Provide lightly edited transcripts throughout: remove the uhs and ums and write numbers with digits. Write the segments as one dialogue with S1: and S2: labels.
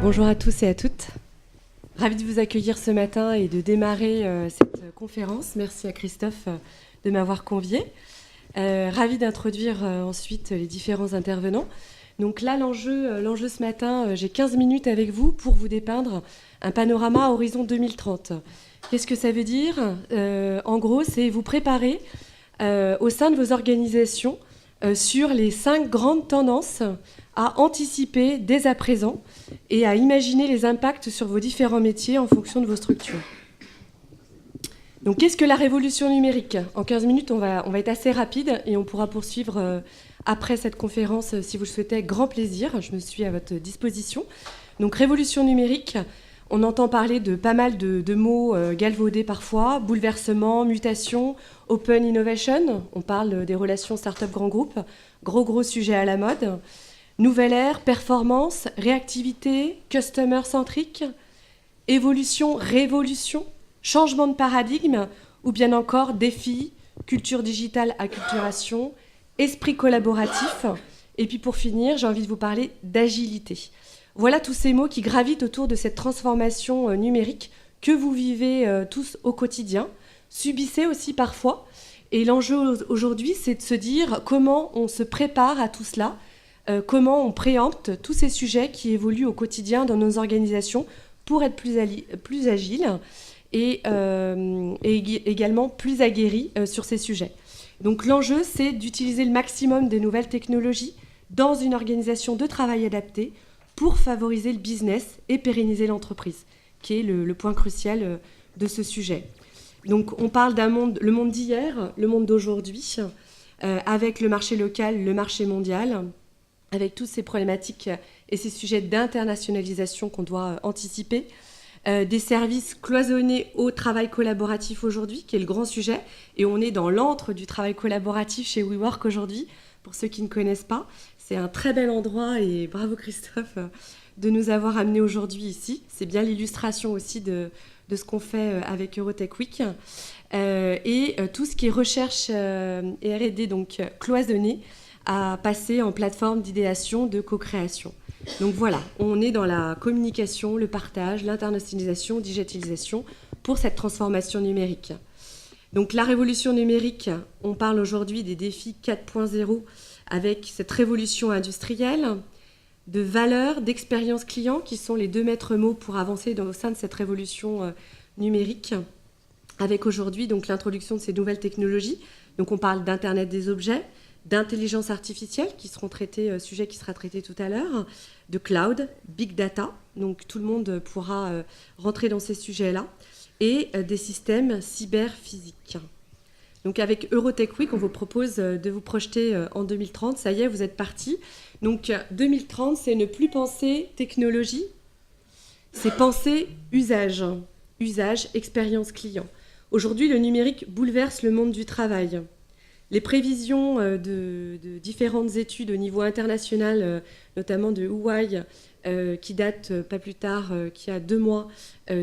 S1: Bonjour à tous et à toutes. Ravie de vous accueillir ce matin et de démarrer cette conférence. Merci à Christophe de m'avoir convié. Ravie d'introduire ensuite les différents intervenants. Donc là, l'enjeu ce matin, j'ai 15 minutes avec vous pour vous dépeindre un panorama à horizon 2030. Qu'est-ce que ça veut dire ? En gros, c'est vous préparer au sein de vos organisations sur les 5 grandes tendances à anticiper dès à présent et à imaginer les impacts sur vos différents métiers en fonction de vos structures. Donc, qu'est-ce que la révolution numérique ? En 15 minutes, on va être assez rapide et on pourra poursuivre après cette conférence si vous le souhaitez avec grand plaisir. Je me suis à votre disposition. Donc, révolution numérique, on entend parler de pas mal de mots galvaudés parfois, bouleversement, mutation, open innovation. On parle des relations start-up grand groupe, gros sujet à la mode. Nouvelle ère, performance, réactivité, customer-centrique, évolution, révolution, changement de paradigme, ou bien encore défi, culture digitale, acculturation, esprit collaboratif. Et puis pour finir, j'ai envie de vous parler d'agilité. Voilà tous ces mots qui gravitent autour de cette transformation numérique que vous vivez tous au quotidien, subissez aussi parfois. Et l'enjeu aujourd'hui, c'est de se dire comment on se prépare à tout cela, comment on préempte tous ces sujets qui évoluent au quotidien dans nos organisations pour être plus agile et également plus aguerri sur ces sujets. Donc l'enjeu, c'est d'utiliser le maximum des nouvelles technologies dans une organisation de travail adaptée pour favoriser le business et pérenniser l'entreprise, qui est le point crucial de ce sujet. Donc on parle le monde d'hier, le monde d'aujourd'hui, avec le marché local, le marché mondial, avec toutes ces problématiques et ces sujets d'internationalisation qu'on doit anticiper, des services cloisonnés au travail collaboratif aujourd'hui, qui est le grand sujet, et on est dans l'antre du travail collaboratif chez WeWork aujourd'hui, pour ceux qui ne connaissent pas. C'est un très bel endroit, et bravo Christophe de nous avoir amenés aujourd'hui ici. C'est bien l'illustration aussi de ce qu'on fait avec Eurotech Week, et tout ce qui est recherche et R&D, donc cloisonné, à passer en plateforme d'idéation, de co-création. Donc voilà, on est dans la communication, le partage, l'internationalisation, digitalisation pour cette transformation numérique. Donc la révolution numérique, on parle aujourd'hui des défis 4.0 avec cette révolution industrielle, de valeur, d'expérience client qui sont les 2 maîtres mots pour avancer au sein de cette révolution numérique, avec aujourd'hui donc l'introduction de ces nouvelles technologies. Donc on parle d'Internet des objets, d'intelligence artificielle, sujet qui sera traité tout à l'heure, de cloud, big data, donc tout le monde pourra rentrer dans ces sujets-là, et des systèmes cyber-physiques. Donc avec Eurotech Week, on vous propose de vous projeter en 2030. Ça y est, vous êtes partis. Donc 2030, c'est ne plus penser technologie, c'est penser usage, expérience client. Aujourd'hui, le numérique bouleverse le monde du travail. Les prévisions de différentes études au niveau international, notamment de EY, qui datent pas plus tard qu'il y a 2 mois,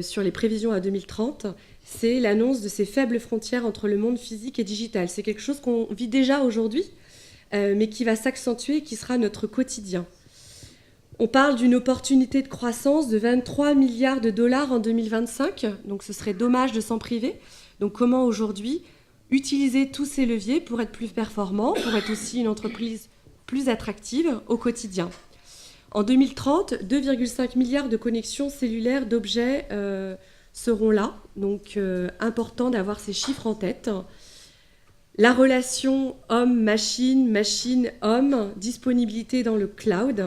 S1: sur les prévisions à 2030, c'est l'annonce de ces faibles frontières entre le monde physique et digital. C'est quelque chose qu'on vit déjà aujourd'hui, mais qui va s'accentuer et qui sera notre quotidien. On parle d'une opportunité de croissance de 23 milliards de dollars en 2025, donc ce serait dommage de s'en priver. Donc comment aujourd'hui utiliser tous ces leviers pour être plus performant, pour être aussi une entreprise plus attractive au quotidien. En 2030, 2,5 milliards de connexions cellulaires d'objets seront là, donc important d'avoir ces chiffres en tête. La relation homme-machine, machine-homme, disponibilité dans le cloud.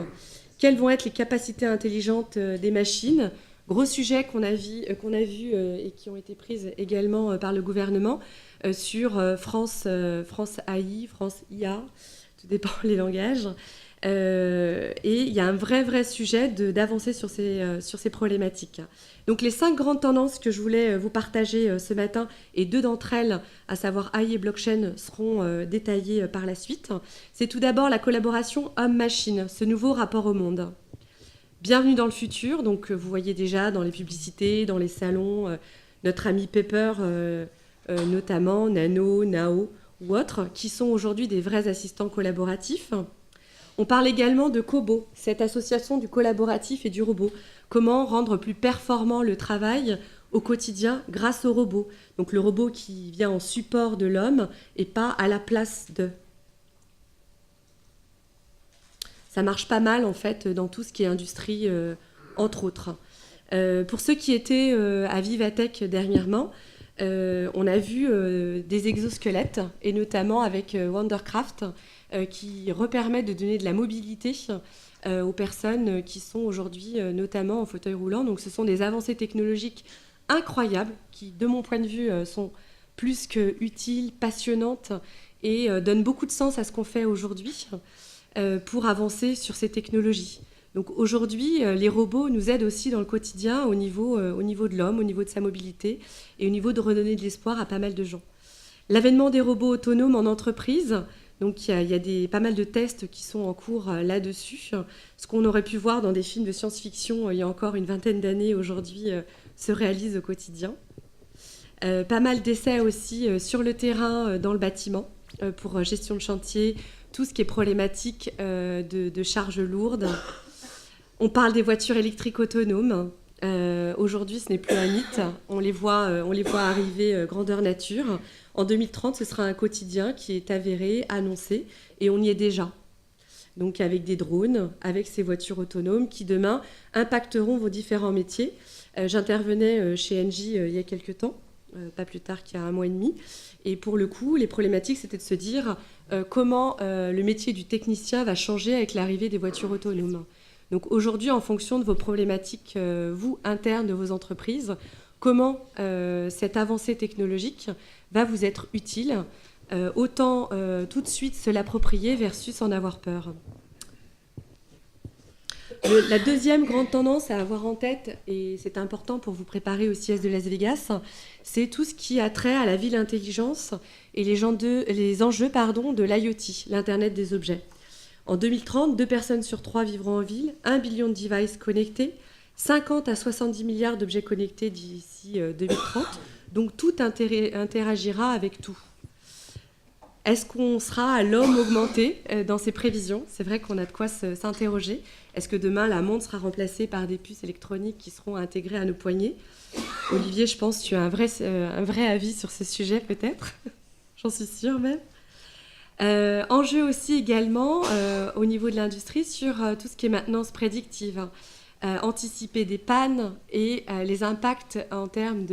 S1: Quelles vont être les capacités intelligentes des machines ? Gros sujet qu'on a vu et qui ont été prises également par le gouvernement sur France AI, France IA, tout dépend les langages. Et il y a un vrai sujet d'avancer sur ces problématiques. Donc les 5 grandes tendances que je voulais vous partager ce matin, et 2 d'entre elles, à savoir AI et blockchain, seront détaillées par la suite. C'est tout d'abord la collaboration homme-machine, ce nouveau rapport au monde. Bienvenue dans le futur, donc vous voyez déjà dans les publicités, dans les salons, notre ami Pepper, notamment, Nano, Nao, ou autres, qui sont aujourd'hui des vrais assistants collaboratifs. On parle également de Kobo, cette association du collaboratif et du robot. Comment rendre plus performant le travail au quotidien grâce au robot. Donc le robot qui vient en support de l'homme et pas à la place de. Ça marche pas mal en fait dans tout ce qui est industrie, entre autres. Pour ceux qui étaient à Vivatech dernièrement, on a vu des exosquelettes, et notamment avec Wondercraft, qui permet de donner de la mobilité aux personnes qui sont aujourd'hui notamment en fauteuil roulant. Donc ce sont des avancées technologiques incroyables qui, de mon point de vue, sont plus que utiles, passionnantes et donnent beaucoup de sens à ce qu'on fait aujourd'hui pour avancer sur ces technologies. Donc aujourd'hui, les robots nous aident aussi dans le quotidien au niveau de l'homme, au niveau de sa mobilité et au niveau de redonner de l'espoir à pas mal de gens. L'avènement des robots autonomes en entreprise, donc il y a pas mal de tests qui sont en cours là-dessus. Ce qu'on aurait pu voir dans des films de science-fiction il y a encore une vingtaine d'années, aujourd'hui se réalise au quotidien. Pas mal d'essais aussi sur le terrain dans le bâtiment pour gestion de chantier, tout ce qui est problématique de charges lourdes. On parle des voitures électriques autonomes. Aujourd'hui, ce n'est plus un mythe. On les voit arriver grandeur nature. En 2030, ce sera un quotidien qui est avéré, annoncé, et on y est déjà. Donc avec des drones, avec ces voitures autonomes qui demain impacteront vos différents métiers. J'intervenais chez Engie il y a quelques temps, pas plus tard qu'il y a 1 mois et demi. Et pour le coup, les problématiques, c'était de se dire comment le métier du technicien va changer avec l'arrivée des voitures autonomes. Donc aujourd'hui, en fonction de vos problématiques, vous, internes de vos entreprises, comment cette avancée technologique va vous être utile, autant tout de suite se l'approprier versus en avoir peur. La deuxième grande tendance à avoir en tête, et c'est important pour vous préparer au CES de Las Vegas, c'est tout ce qui a trait à la ville intelligence et les enjeux de l'IoT, l'Internet des objets. En 2030, 2 personnes sur 3 vivront en ville, 1 billion de devices connectés, 50 à 70 milliards d'objets connectés d'ici 2030. Donc tout interagira avec tout. Est-ce qu'on sera à l'homme augmenté dans ces prévisions? C'est vrai qu'on a de quoi s'interroger. Est-ce que demain, la montre sera remplacée par des puces électroniques qui seront intégrées à nos poignets? Olivier, je pense que tu as un vrai avis sur ce sujet, peut-être. J'en suis sûre même. Enjeu aussi également au niveau de l'industrie sur tout ce qui est maintenance prédictive. Anticiper des pannes et les impacts en termes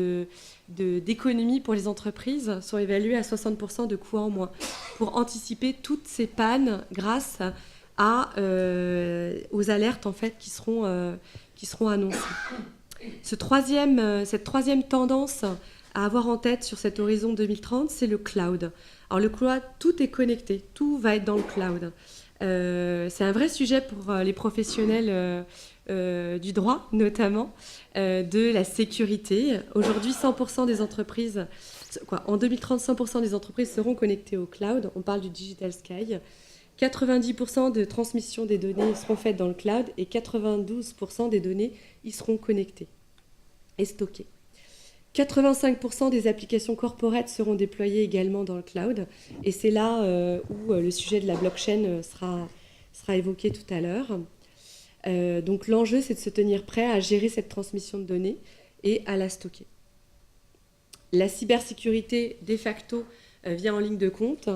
S1: d'économie pour les entreprises sont évalués à 60% de coûts en moins pour anticiper toutes ces pannes grâce aux alertes en fait, qui seront annoncées. Cette troisième tendance à avoir en tête sur cet horizon 2030, c'est le cloud. Alors le cloud, tout est connecté, tout va être dans le cloud. C'est un vrai sujet pour les professionnels du droit, notamment, de la sécurité. Aujourd'hui, 100% des entreprises, en 2030, 100% des entreprises seront connectées au cloud. On parle du Digital Sky. 90% de transmission des données seront faites dans le cloud et 92% des données y seront connectées et stockées. 85% des applications corporate seront déployées également dans le cloud. Et c'est là où le sujet de la blockchain sera évoqué tout à l'heure. Donc l'enjeu, c'est de se tenir prêt à gérer cette transmission de données et à la stocker. La cybersécurité, de facto, vient en ligne de compte.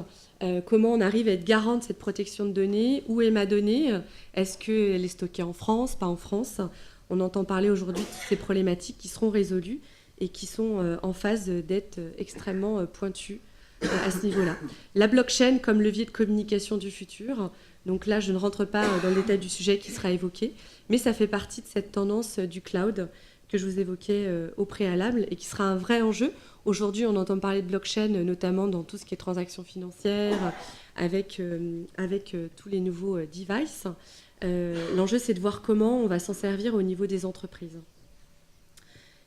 S1: Comment on arrive à être garant de cette protection de données? Où est ma donnée? Est-ce qu'elle est stockée en France, pas en France? On entend parler aujourd'hui de ces problématiques qui seront résolues et qui sont en phase d'être extrêmement pointues à ce niveau-là. La blockchain comme levier de communication du futur. Donc là, je ne rentre pas dans le détail du sujet qui sera évoqué, mais ça fait partie de cette tendance du cloud que je vous évoquais au préalable et qui sera un vrai enjeu. Aujourd'hui, on entend parler de blockchain, notamment dans tout ce qui est transactions financières, avec tous les nouveaux devices. L'enjeu, c'est de voir comment on va s'en servir au niveau des entreprises.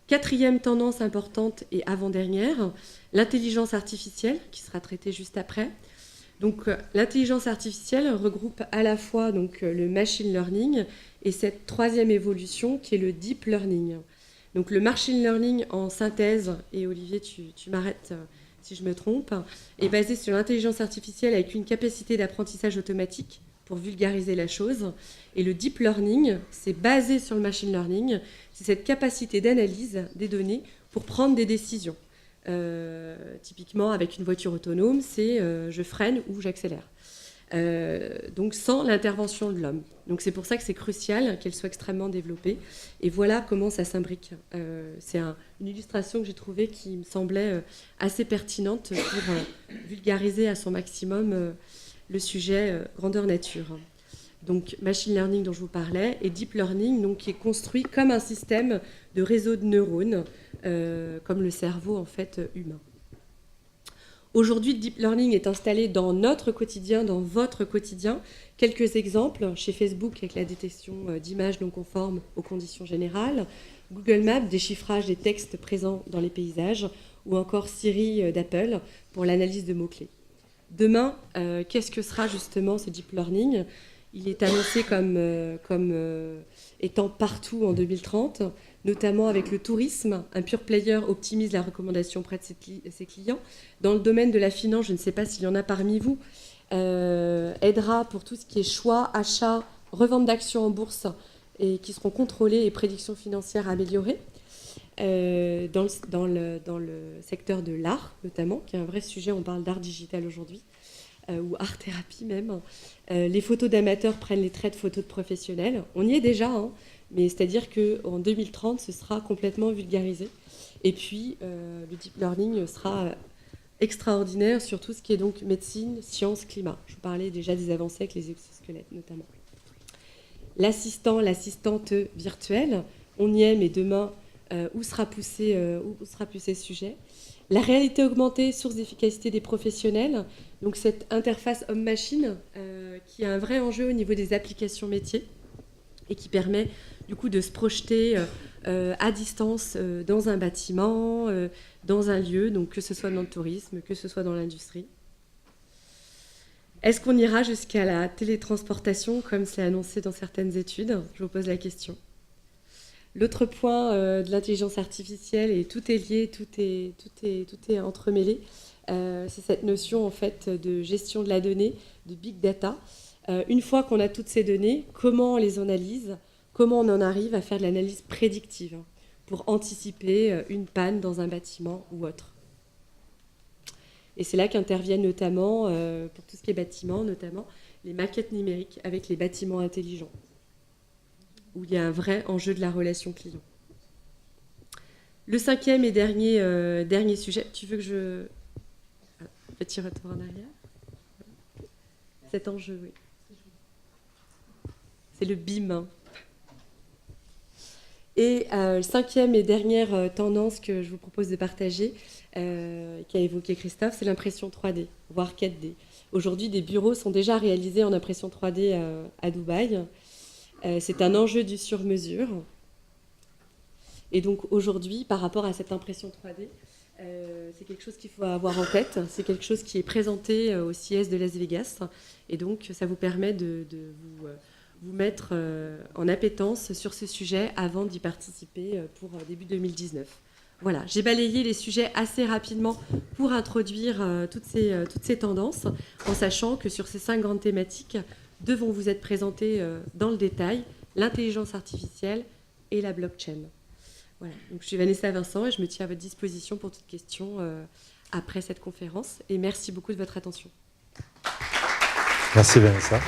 S1: Quatrième tendance importante et avant-dernière, l'intelligence artificielle, qui sera traitée juste après. Donc, l'intelligence artificielle regroupe à la fois donc, le machine learning et cette troisième évolution qui est le deep learning. Donc, le machine learning en synthèse, et Olivier, tu m'arrêtes si je me trompe, est basé sur l'intelligence artificielle avec une capacité d'apprentissage automatique pour vulgariser la chose. Et le deep learning, c'est basé sur le machine learning, c'est cette capacité d'analyse des données pour prendre des décisions. Typiquement, avec une voiture autonome, c'est je freine ou j'accélère. Donc sans l'intervention de l'homme. Donc c'est pour ça que c'est crucial qu'elle soit extrêmement développée. Et voilà comment ça s'imbrique. C'est une illustration que j'ai trouvée qui me semblait assez pertinente pour vulgariser à son maximum le sujet grandeur nature. Donc machine learning dont je vous parlais, et deep learning donc, qui est construit comme un système de réseau de neurones, comme le cerveau en fait humain. Aujourd'hui, le deep learning est installé dans notre quotidien, dans votre quotidien. Quelques exemples, chez Facebook avec la détection d'images non conformes aux conditions générales, Google Maps, déchiffrage des textes présents dans les paysages, ou encore Siri d'Apple pour l'analyse de mots-clés. Demain, qu'est-ce que sera justement ce deep learning ? Il est annoncé comme étant partout en 2030, notamment avec le tourisme. Un pure player optimise la recommandation auprès de ses clients. Dans le domaine de la finance, je ne sais pas s'il y en a parmi vous, aidera pour tout ce qui est choix, achat, revente d'actions en bourse et qui seront contrôlées et prédictions financières améliorées. Dans le secteur de l'art, notamment, qui est un vrai sujet, on parle d'art digital aujourd'hui, ou art-thérapie même. Les photos d'amateurs prennent les traits de photos de professionnels. On y est déjà, hein, mais c'est-à-dire qu'en 2030, ce sera complètement vulgarisé. Et puis, le deep learning sera extraordinaire sur tout ce qui est donc médecine, sciences, climat. Je vous parlais déjà des avancées avec les exosquelettes, notamment. L'assistante virtuelle, on y est, mais demain, où sera poussé ce sujet ? La réalité augmentée, source d'efficacité des professionnels, donc cette interface homme-machine qui a un vrai enjeu au niveau des applications métiers et qui permet du coup de se projeter à distance dans un bâtiment, dans un lieu, donc que ce soit dans le tourisme, que ce soit dans l'industrie. Est-ce qu'on ira jusqu'à la télétransportation comme c'est annoncé dans certaines études ? Je vous pose la question. L'autre point de l'intelligence artificielle, et tout est lié, tout est entremêlé, c'est cette notion en fait de gestion de la donnée, de big data. Une fois qu'on a toutes ces données, comment on les analyse, comment on en arrive à faire de l'analyse prédictive pour anticiper une panne dans un bâtiment ou autre. Et c'est là qu'interviennent notamment, pour tout ce qui est bâtiment, notamment les maquettes numériques avec les bâtiments intelligents, où il y a un vrai enjeu de la relation client. Le cinquième et dernier sujet, tu veux que je... Petit retour en arrière. Cet enjeu, oui. C'est le BIM. Et cinquième et dernière tendance que je vous propose de partager, qu'a évoqué Christophe, c'est l'impression 3D, voire 4D. Aujourd'hui, des bureaux sont déjà réalisés en impression 3D à Dubaï. C'est un enjeu du sur-mesure. Et donc aujourd'hui, par rapport à cette impression 3D, c'est quelque chose qu'il faut avoir en tête. C'est quelque chose qui est présenté au CES de Las Vegas. Et donc, ça vous permet de vous mettre en appétence sur ce sujet avant d'y participer pour début 2019. Voilà, j'ai balayé les sujets assez rapidement pour introduire toutes ces tendances, en sachant que sur ces 5 grandes thématiques, 2 vont vous être présentées dans le détail, l'intelligence artificielle et la blockchain. Voilà. Donc, je suis Vanessa Vincent et je me tiens à votre disposition pour toute question après cette conférence. Et merci beaucoup de votre attention.
S2: Merci Vanessa.